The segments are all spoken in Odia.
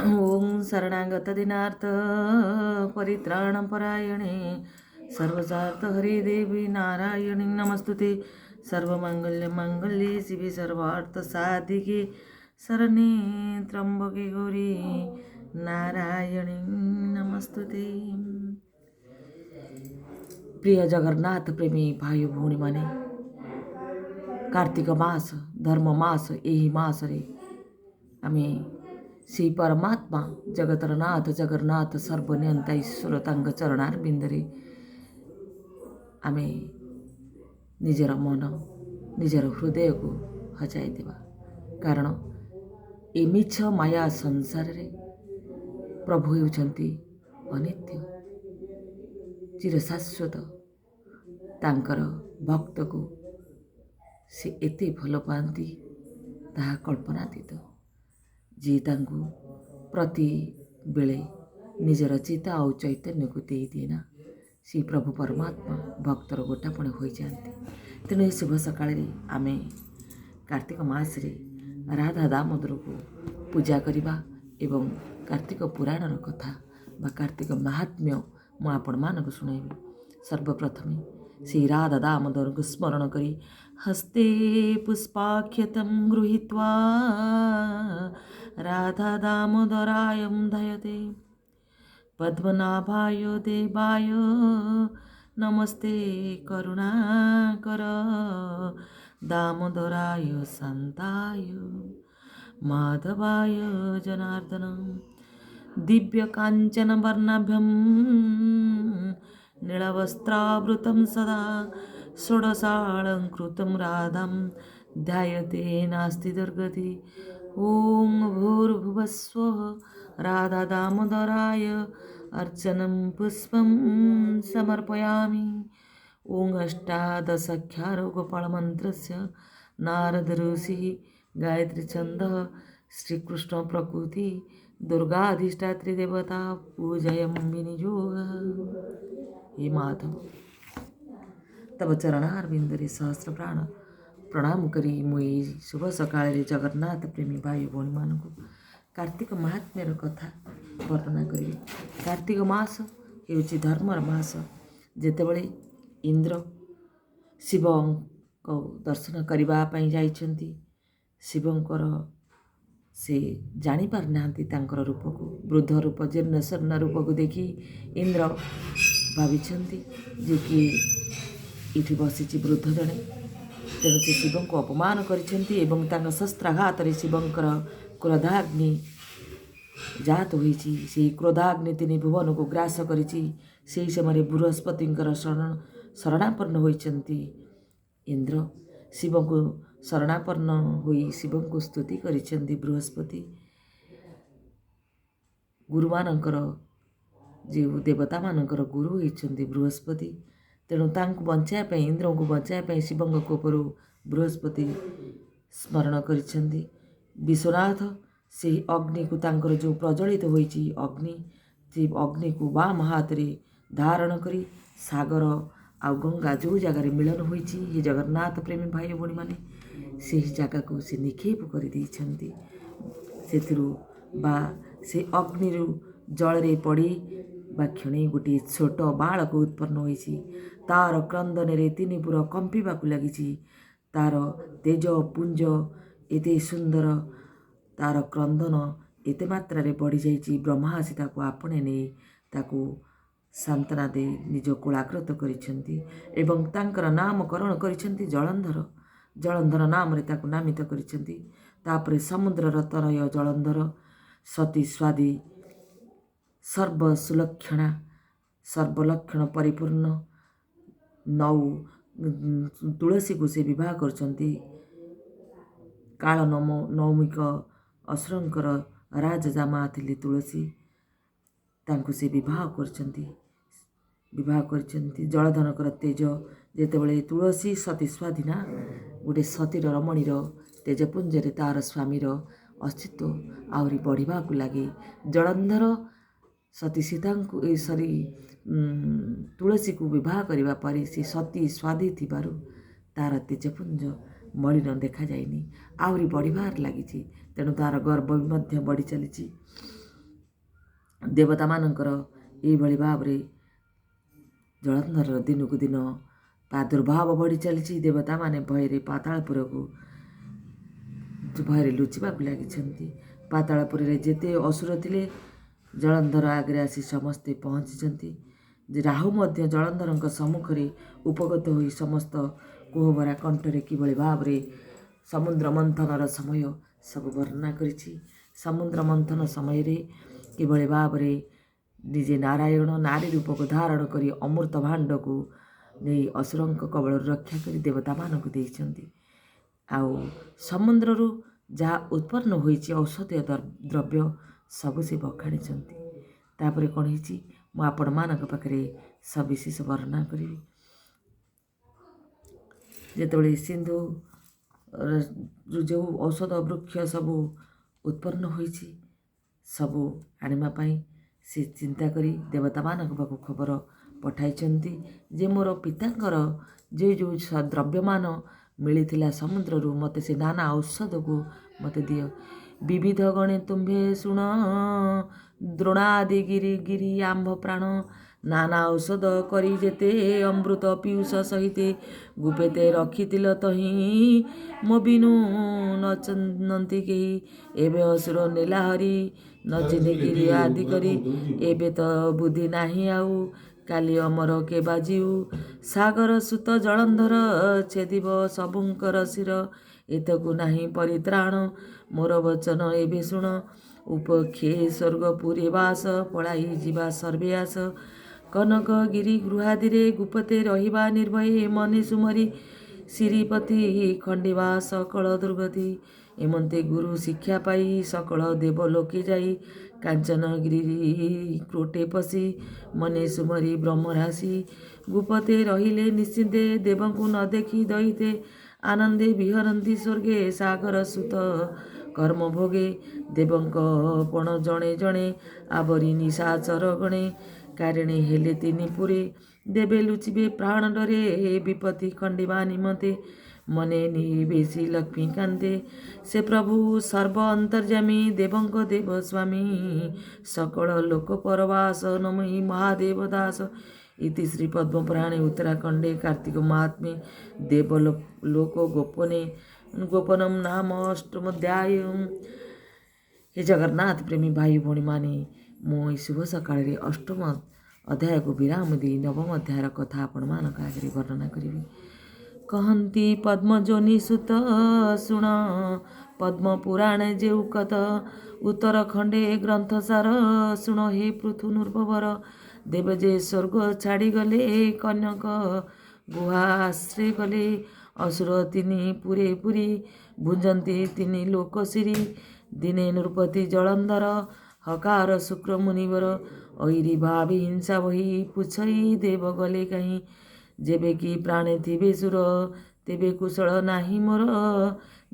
ओम शरणागत दिनार्थ परित्राणपरायणे सर्वसार्थ हरि देवी नारायणी नमस्तुते सर्वमंगल्ये शिवे सर्वार्थ साधिके शरणे त्र्यंबके गौरी नारायणी नमस्तुते। प्रिय जगन्नाथ प्रेमी भाई भौणी माने कार्तिक मास धर्म मास यही मास रे आमे श्री परमात्मा जगतर नाथ जगन्नाथ सर्वनियंता ईश्वर तांग चरणार बिंदरे आमे निजर मन निजर हृदय को हजाई देवा। कारण ए मिछ माया संसार रे प्रभु हेउछंती अनित्य चिरशाश्वत। तांकर भक्त को से एते भल पाती ताहा कल्पनातीत। जी तांकु प्रति बेले निजर चिता और चैतन्य को दे देना श्री प्रभु परमात्मा भक्तर गोटापण हो जाती। तेणु शुभ सकाळ आमे कार्तिक मास रे राधा दामोदर को पूजा करवा एवं कार्तिक पुराणर कथा बा कार्तिक महात्म्य मु आपण मानक शुणाइबी। सर्वप्रथमे श्री राधा दामोदर को स्मरण करी हस्ते पुष्पाख्यतं गृहीत्वा राधा दामोदरायं धयते पद्मनाभाय देवाय नमस्ते करुणाकर दामोदराय शान्ताय माधवाय जनार्दन दिव्य कांचन वर्णाभ्यं नीलवस्त्रावृतं सदा षोडशालंकृतं राधां ध्यायते नास्ति दुर्गति। ओं भूर्भुवस्वः राधा दामोदराय अर्चनं पुष्पं समर्पयामि। ओं अष्टादशाख्यारो गोपालमन्त्रस्य नारद ऋषिः गायत्री छन्दः श्रीकृष्ण प्रकृति दुर्गाधिष्ठात्री देवता पूजयामि नियोगः। हे माधव तब चरणारविंदरे सहस्र प्राण प्रणाम करी मुई शुभ सकाळ जगन्नाथ प्रेमी भाई भौणी मान कार्तिक महात्म्यर कथा वर्णना करी। कार्तिक मास हेउची धर्मर मास। जेतेबेले इंद्र शिव को दर्शन करने जाइछंती शिवंकर से जानी पार नांती तांकर रूप को वृद्ध रूप जीर्ण शर्ण रूप को देखी इंद्र भाविछंती जे कि इठी बसी वृद्ध जड़े तेणु से शिव को अपमान करिसेंती एवं तांग शस्त्राघात रे शिवंकर क्रोधाग्नि जात होईची। से क्रोधाग्नि तिनी भुवन को ग्रास करिची। सेही समय बृहस्पतिंकर शरणापन्न होईचंती। इंद्र शिव को शरणापन्न होई शिव को स्तुति करिसेंती। बृहस्पति गुरुमानंकर जो देवता मानकर गुरु होईचंती बृहस्पति। तेणु तांको बचाइबा इंद्र को बचाइबा शिवंग कोपरु बृहस्पति स्मरण करिसेंती। विश्वनाथ से अग्नि को तांकर जो प्रज्वलित होईची अग्नि से अग्नि को बाम हाथ रे धारण करी सागर आ गंगा जो जगार मिलन होईची हे जगन्नाथ प्रेमी भाई भौणी माने से जगह को से निक्षेप कर देइछंती। सेथिरु बा से अग्निरु जल रे पड़ी बा क्षणे गोटे छोट बालक उत्पन्न होईची। तार क्रंदन रे तिनी पुरा कंपिबाकु लागिची। तार तेज पुंज एते सुंदर तार क्रंदन एते मात्रा रे बढ़ी जाइची। ब्रह्मा आसी ताको आपणे नै ताको सांत्वना दे निज कुलाकृत करिसेंती एवं तांकर नामकरण करिसेंती जलंधर। जलंधर नाम रे ताको नामित करिसेंती। तापरे समुद्र रतनय जलंधर सती स्वादी सर्वसुलक्षणा सर्वलक्षण परिपूर्ण नौ तुलसी को से विवाह करछंती। काल नौमिक असुरंकर राजजामा थिले तुलसी तांको से विवाह करछंती। जलधनकर तेज जेतेबेले तुलसी सती स्वाधीना गोटे सतीर रमणीर तेजपुंजरे तार स्वामीर अस्तित्व आहरी बढ़िबाकु लागे। जलंधर सती सीता को सरी तुलसी को विवाह करने पर से सती स्वादी थिबारु तार तेजपुंज मलिन देखा जाइनी आहरी बढ़िबार लागिछि। तेणु तार गर्व भी बढ़ी चली। ଦେବତାମାନଙ୍କର ଏଇଭଳି ଭାବରେ ଜଳନ୍ଧରର ଦିନକୁ ଦିନ ପ୍ରାଦୁର୍ଭାବ ବଢ଼ି ଚାଲିଛି। ଦେବତାମାନେ ଭୟରେ ପାତାଳପୁରକୁ ଭୟରେ ଲୁଚିବାକୁ ଲାଗିଛନ୍ତି। ପାତାଳପୁରରେ ଯେତେ ଅସୁର ଥିଲେ ଜଳନ୍ଧର ଆଗରେ ଆସି ସମସ୍ତେ ପହଞ୍ଚିଛନ୍ତି। ରାହୁ ମଧ୍ୟ ଜଳନ୍ଧରଙ୍କ ସମ୍ମୁଖରେ ଉପଗତ ହୋଇ ସମସ୍ତ କୋହଭରା କଣ୍ଠରେ କିଭଳି ଭାବରେ ସମୁଦ୍ର ମନ୍ଥନର ସମୟ ସବୁ ବର୍ଣ୍ଣନା କରିଛି। ସମୁଦ୍ର ମନ୍ଥନ ସମୟରେ କିଭଳି ଭାବରେ ନିଜେ ନାରାୟଣ ନାରୀ ରୂପକୁ ଧାରଣ କରି ଅମୃତ ଭାଣ୍ଡକୁ ନେଇ ଅସୁରଙ୍କ କବଳରୁ ରକ୍ଷା କରି ଦେବତାମାନଙ୍କୁ ଦେଇଛନ୍ତି। ଆଉ ସମୁଦ୍ରରୁ ଯାହା ଉତ୍ପନ୍ନ ହୋଇଛି ଔଷଧୀୟ ଦ୍ରବ୍ୟ ସବୁ ସେ ବଖାଣିଛନ୍ତି। ତାପରେ କ'ଣ ହେଇଛି ମୁଁ ଆପଣମାନଙ୍କ ପାଖରେ ସବିଶେଷ ବର୍ଣ୍ଣନା କରିବି। ଯେତେବେଳେ ସିନ୍ଧୁ ଯେଉଁ ଔଷଧ ବୃକ୍ଷ ସବୁ ଉତ୍ପନ୍ନ ହୋଇଛି ସବୁ ଆଣିବା ପାଇଁ ସେ ଚିନ୍ତା କରି ଦେବତାମାନଙ୍କ ପାଖକୁ ଖବର ପଠାଇଛନ୍ତି ଯେ ମୋର ପିତାଙ୍କର ଯେଉଁ ଦ୍ରବ୍ୟମାନ ମିଳିଥିଲା ସମୁଦ୍ରରୁ ମୋତେ ସେ ନାନା ଔଷଧକୁ ମୋତେ ଦିଅ। ବିବିଧ ଗଣେ ତୁମ୍ଭେ ଶୁଣ ଦ୍ରୋଣାଦି ଗିରି ଆମ୍ଭ ପ୍ରାଣ ନାନା ଔଷଧ କରି ଯେତେ ଅମୃତ ପିୟୁଷ ସହିତେ ଗୁପେତେ ରଖିଥିଲ ତହିଁ ମୋ ବିନୁ ନଚନ୍ତି କେହି ଏବେ ଅସୁର ନେଲା ହରି ନଚିନେ ଗିରି ଆଦି କରି ଏବେ ତ ବୁଦ୍ଧି ନାହିଁ ଆଉ କାଲି ଅମର କେ ବାଜିଉ ସାଗର ସୁତ ଜଳନ୍ଧର ଛେଦିବ ସବୁଙ୍କର ଶିର ଏତକୁ ନାହିଁ ପରିତ୍ରାଣ ମୋର ବଚନ ଏବେ ଶୁଣ ଉପକ୍ଷେ ସ୍ୱର୍ଗପୁରୀ ବାସ ପଳାଇ ଯିବା ସର୍ବେ ଆସ କନକଗିରି ଗୃହାଦିରେ ଗୁପତେ ରହିବା ନିର୍ଭୟେ ମନେ ସୁମରି ଶ୍ରୀପତି ଖଣ୍ଡିବା ସକଳ ଦୁର୍ଗତି ଏମନ୍ତେ ଗୁରୁ ଶିକ୍ଷା ପାଇ ସକଳ ଦେବ ଲୋକେ ଯାଇ କାଞ୍ଚନଗିରି କ୍ରୋଟେ ପଶି ମନେ ସୁମରି ବ୍ରହ୍ମରାଶି ଗୁପତେ ରହିଲେ ନିଶ୍ଚିନ୍ତେ ଦେବଙ୍କୁ ନ ଦେଖି ଦଇତେ ଆନନ୍ଦେ ବିହରନ୍ତି ସ୍ୱର୍ଗେ ସାଗର ସୁତ କର୍ମ ଭୋଗେ ଦେବଙ୍କ ପଣ ଜଣେ ଜଣେ ଆବରି ନିଶାଚର ଗଣେ କାରିଣୀ ହେଲେ ତିନି ପୁରେ ଦେବେ ଲୁଚିବେ ପ୍ରାଣ ଡରେ ବିପତ୍ତି ଖଣ୍ଡିବା ନିମନ୍ତେ ମନେ ନିବେଶୀ ଲକ୍ଷ୍ମୀ କାନ୍ତେ ସେ ପ୍ରଭୁ ସର୍ବ ଅନ୍ତର୍ଯାମୀ ଦେବଙ୍କ ଦେବ ସ୍ୱାମୀ ସକଳ ଲୋକ ପରବାସ ନମହି ମହାଦେବ ଦାସ ଇତି ଶ୍ରୀ ପଦ୍ମପୁରାଣେ ଉତ୍ତରାଖଣ୍ଡେ କାର୍ତ୍ତିକ ମହାତ୍ମେ ଦେବ ଲୋକ ଗୋପନମ ନାମ ଅଷ୍ଟମୋଧ୍ୟାୟ। हे जगन्नाथ प्रेमी भाई भौणीମାନେ ମୁଁ ଏହି ଶୁଭ ସକାଳରେ ଅଷ୍ଟମ ଅଧ୍ୟାୟକୁ ବିରାମ ଦେଇ ନବମ ଅଧ୍ୟାୟର କଥା ଆପଣମାନଙ୍କ ଆଗରେ ବର୍ଣ୍ଣନା କରିବି। କହନ୍ତି ପଦ୍ମଜୋନି ସୁତ ଶୁଣ ପଦ୍ମ ପୁରାଣ ଯେଉ କତ ଉତ୍ତରଖଣ୍ଡେ ଗ୍ରନ୍ଥସାର ଶୁଣ ହେ ପୃଥୁ ନୃପବର ଦେବ ଯେ ସ୍ୱର୍ଗ ଛାଡ଼ିଗଲେ କନକ ଗୁହା ଆଶ୍ରେ ଗଲେ ଅସୁର ତିନି ପୁରେ ପୁରୀ ଭୁଞ୍ଜନ୍ତି ତିନି ଲୋକଶିରୀ ଦିନେ ନୃପତି ଜଳନ୍ଧର ହକାର ଶୁକ୍ର ମୁନିବର ଐରି ଭାବି ହିଂସା ବହି ପୁଛଇ ଦେବ ଗଲେ କାହିଁ ଯେବେ କି ପ୍ରାଣେ ଥିବେ ସୁର ତେବେ କୁଶଳ ନାହିଁ ମୋର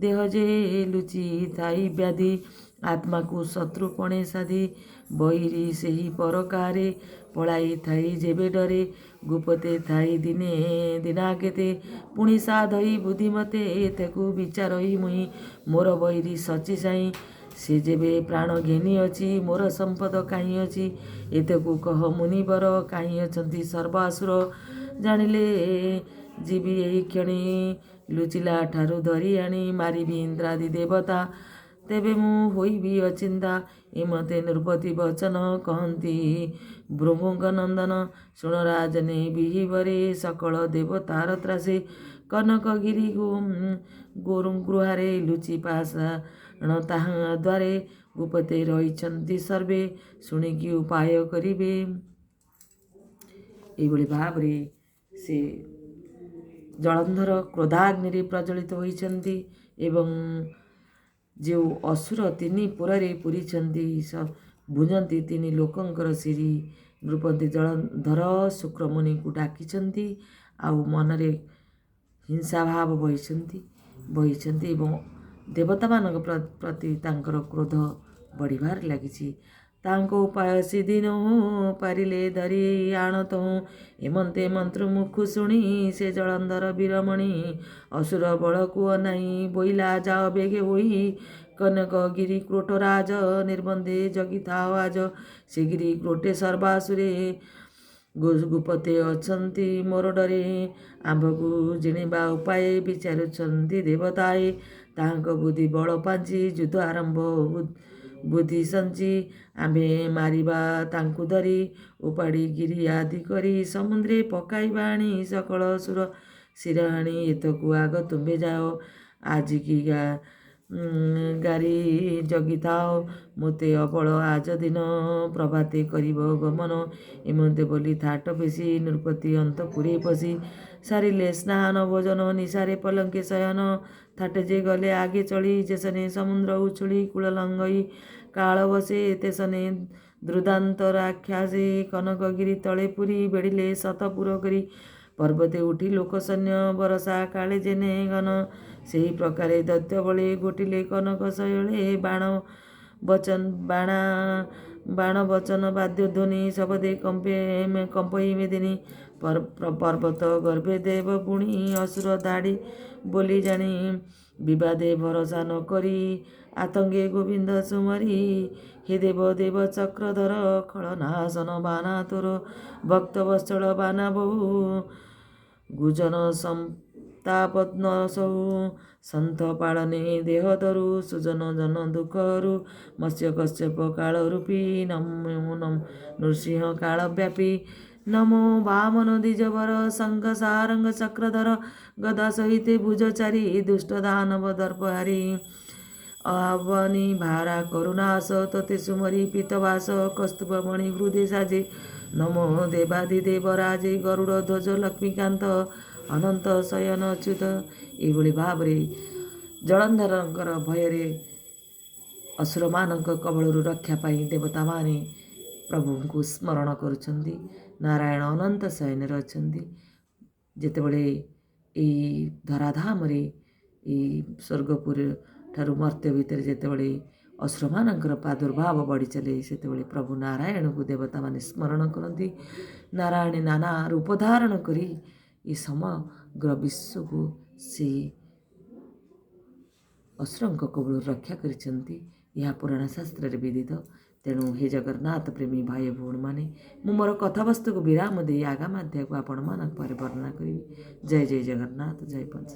ଦେହ ଯେ ଲୁଚି ଥାଇ ବ୍ୟାଧି ଆତ୍ମାକୁ ଶତ୍ରୁପଣେ ସାଧି ବୈରୀ ସେହି ପରକାରେ ପଳାଇ ଥାଇ ଯେବେ ଡରେ ଗୁପତେ ଥାଇ ଦିନେ ଦିନାକେତେ ପୁଣି ସାଧଇ ବୁଦ୍ଧିମତେ ଏତେକୁ ବିଚାରଇ ମୁହିଁ ମୋର ବୈରୀ ସଚି ସାଇଁ ସେ ଯେବେ ପ୍ରାଣ ଘେନି ଅଛି ମୋର ସମ୍ପଦ କାହିଁ ଅଛି ଏତେକୁ କହ ମୁନିବର କାହିଁ ଅଛନ୍ତି ସର୍ବାସୁର ଜାଣିଲେ ଯିବି ଏହି କ୍ଷଣି ଲୁଚିଲା ଠାରୁ ଧରି ଆଣି ମାରିବି ଇନ୍ଦ୍ରାଦି ଦେବତା ତେବେ ମୁଁ ହୋଇବି ଅଚିନ୍ତା ଏମତେ ନୃପତି ବଚନ କହନ୍ତି ଭୃଙ୍ଗୁଙ୍କ ନନ୍ଦନ ଶୁଣ ରାଜନେ ବିହିବରେ ସକଳ ଦେବତାର ତ୍ରାସେ କନକଗିରି ଗୃହାରେ ଲୁଚି ପାଷାଣ ତାହା ଦ୍ୱାରେ ଗୁପତେ ରହିଛନ୍ତି ସର୍ବେ ଶୁଣିକି ଉପାୟ କରିବେ। ଏଇଭଳି ଭାବରେ ସେ ଜଳନ୍ଧର କ୍ରୋଧାଗ୍ନିରେ ପ୍ରଜ୍ୱଳିତ ହୋଇଛନ୍ତି ଏବଂ ଯେଉଁ ଅସୁର ତିନି ପୁରରେ ପୂରିଛନ୍ତି ଭୁଞ୍ଜନ୍ତି ତିନି ଲୋକଙ୍କର ଶିରୀ ନୃପତି ଜଳନ୍ଧର ଶୁକ୍ରମୁନିକୁ ଡାକିଛନ୍ତି ଆଉ ମନରେ ହିଂସାଭାବ ବହିଛନ୍ତି ଏବଂ ଦେବତାମାନଙ୍କ ପ୍ରତି ତାଙ୍କର କ୍ରୋଧ ବଢ଼ିବାରେ ଲାଗିଛି। ତାଙ୍କ ଉପାୟ ସିଦିନ ପାରିଲେ ଧରି ଆଣତହୁଁ ଏମନ୍ତେ ମନ୍ତ୍ର ମୁଖୁ ଶୁଣି ସେ ଜଳନ୍ଧର ବୀରମଣି ଅସୁର ବଳକୁ ଅନାଇ ବୋଇଲା ଯାଅ ବେଗେ ହୋଇ कनकगिरी क्रोटराज निर्बन्धे जगिଥାଅ ଆଜ ସେ ଗିରି କ୍ରୋଟେ ସର୍ବାସୁରେ ଗୁପତେ ଅଛନ୍ତି ମୋର ଡରେ ଆମ୍ଭକୁ ଜିଣିବା ଉପାୟ ବିଚାରୁଛନ୍ତି ଦେବତାଏ ତାହାଙ୍କ ବୁଦ୍ଧି ବଳ ପାଞ୍ଚି ଯୁଦ୍ଧ ଆରମ୍ଭ ବୁଦ୍ଧି ସଞ୍ଚି ଆମ୍ଭେ ମାରିବା ତାଙ୍କୁ ଧରି ଉପାଡ଼ି ଗିରି ଆଦି କରି ସମୁଦ୍ରେ ପକାଇବା ଆଣି ସକଳ ସୁର ଶିରାଣୀ ଏତକୁ ଆଗ ତୁମ୍ଭେ ଯାଅ ଆଜିକି ଗାରି ଜଗିଥାଅ ମୋତେ ଅବଳ ଆଜ ଦିନ ପ୍ରଭାତେ କରିବ ଗମନ ଏମନ୍ତେ ବୋଲି ଥାଟ ବେଶୀ ନୃପତି ଅନ୍ତପୁରେ ପଶି ସାରିଲେ ସ୍ନାନ ଭୋଜନ ନିଶାରେ ପଲଙ୍କେ ଶୟନ ଥାଟେ ଯେ ଗଲେ ଆଗେ ଚଳି ଯେସନେ ସମୁଦ୍ର ଉଛୁଳି କୂଳ ଲଙ୍ଗଇ କାଳ ବସେ ତେସନେ ଦ୍ରୁଦାନ୍ତ ରାକ୍ଷାସେ କନକଗିରି ତଳେ ପୁରୀ ବେଡ଼ିଲେ ଶତପୁର କରି ପର୍ବତେ ଉଠି ଲୋକସୈନ୍ୟ ବରସା କାଳେ ଜେନେ ଗନ ସେହି ପ୍ରକାରେ ଦୈତ୍ୟ ବଳେ ଗୋଟିଲେ କନକ ଶୈଳେ ବାଣ ବଚନ ବାଦ୍ୟ ଧ୍ୱନି ଶବଦେ କମ୍ପଇ ମେଦିନୀ ପର୍ବତ ଗର୍ଭେ ଦେବ ପୁଣି ଅସୁର ଦାଡ଼ି ବୋଲି ଜାଣି ବିବାଦେ ଭରସା ନ କରି ଆତଙ୍ଗେ ଗୋବିନ୍ଦ ସୁମରି ହେ ଦେବ ଦେବ ଚକ୍ରଧର ଖଳନାଶନ ବାନା ତୋର ଭକ୍ତ ବତ୍ସଳ ବାନା ବହୁ ଗୁଜନ ତାପନ ସହୁ ସନ୍ଥ ପାଳନେ ଦେହ ଧରୁ ସୁଜନ ଜନ ଦୁଃଖରୁ ମତ୍ସ୍ୟ କଶ୍ୟପ କାଳ ରୂପୀ ନମୋ ନୃସିଂହ କାଳ ବ୍ୟାପୀ ନମୋ ବାମନ ଦ୍ୱିଜବର ସଂଘ ସାରଙ୍ଗ ଚକ୍ରଧର ଗଦା ସହିତେ ଭୁଜ ଚାରି ଦୁଷ୍ଟ ଦାନବ ଦର୍ପହାରୀ ଅବନି ଭାରା କରୁଣାସ ତତେ ସୁମରି ପିତବାସ କସ୍ତୁଭ ମଣି ହୃଦେ ସାଜେ ନମୋ ଦେବାଦିଦେବରାଜେ ଗରୁଡ଼ ଧ୍ୱଜ ଲକ୍ଷ୍ମୀକାନ୍ତ ଅନନ୍ତ ଶୟନ ଅଚ୍ୟୁତ ଏଇଭଳି ଭାବରେ ଜଳନ୍ଧରଙ୍କର ଭୟରେ ଅସୁରମାନଙ୍କ କବଳରୁ ରକ୍ଷା ପାଇଁ ଦେବତାମାନେ ପ୍ରଭୁଙ୍କୁ ସ୍ମରଣ କରୁଛନ୍ତି। ନାରାୟଣ ଅନନ୍ତ ଶୟନରେ ଅଛନ୍ତି। ଯେତେବେଳେ ଏଇ ଧରାଧାମରେ ଏଇ ସ୍ୱର୍ଗପୁର ଠାରୁ ମର୍ତ୍ତ୍ୟ ଭିତରେ ଯେତେବେଳେ ଅସୁରମାନଙ୍କର ପ୍ରାଦୁର୍ଭାବ ବଢ଼ି ଚାଲେ ସେତେବେଳେ ପ୍ରଭୁ ନାରାୟଣଙ୍କୁ ଦେବତାମାନେ ସ୍ମରଣ କରନ୍ତି। ନାରାୟଣ ନାନା ରୂପ ଧାରଣ କରି ଏ ସମଗ୍ର ବିଶ୍ୱକୁ ସେ ଅସୁରଙ୍କ କବଳରୁ ରକ୍ଷା କରିଛନ୍ତି। ଏହା ପୁରାଣ ଶାସ୍ତ୍ରରେ ବିଦିତ। ତେଣୁ ହେ ଜଗନ୍ନାଥ ପ୍ରେମୀ ଭାଇ ଭଉଣୀମାନେ ମୁଁ ମୋର କଥାବସ୍ତୁକୁ ବିରାମ ଦେଇ ଆଗାମୀ ଅଧ୍ୟାୟକୁ ଆପଣମାନଙ୍କ ପରେ ବର୍ଣ୍ଣନା କରିବି। ଜୟ ଜୟ ଜଗନ୍ନାଥ, ଜୟ ପଞ୍ଚ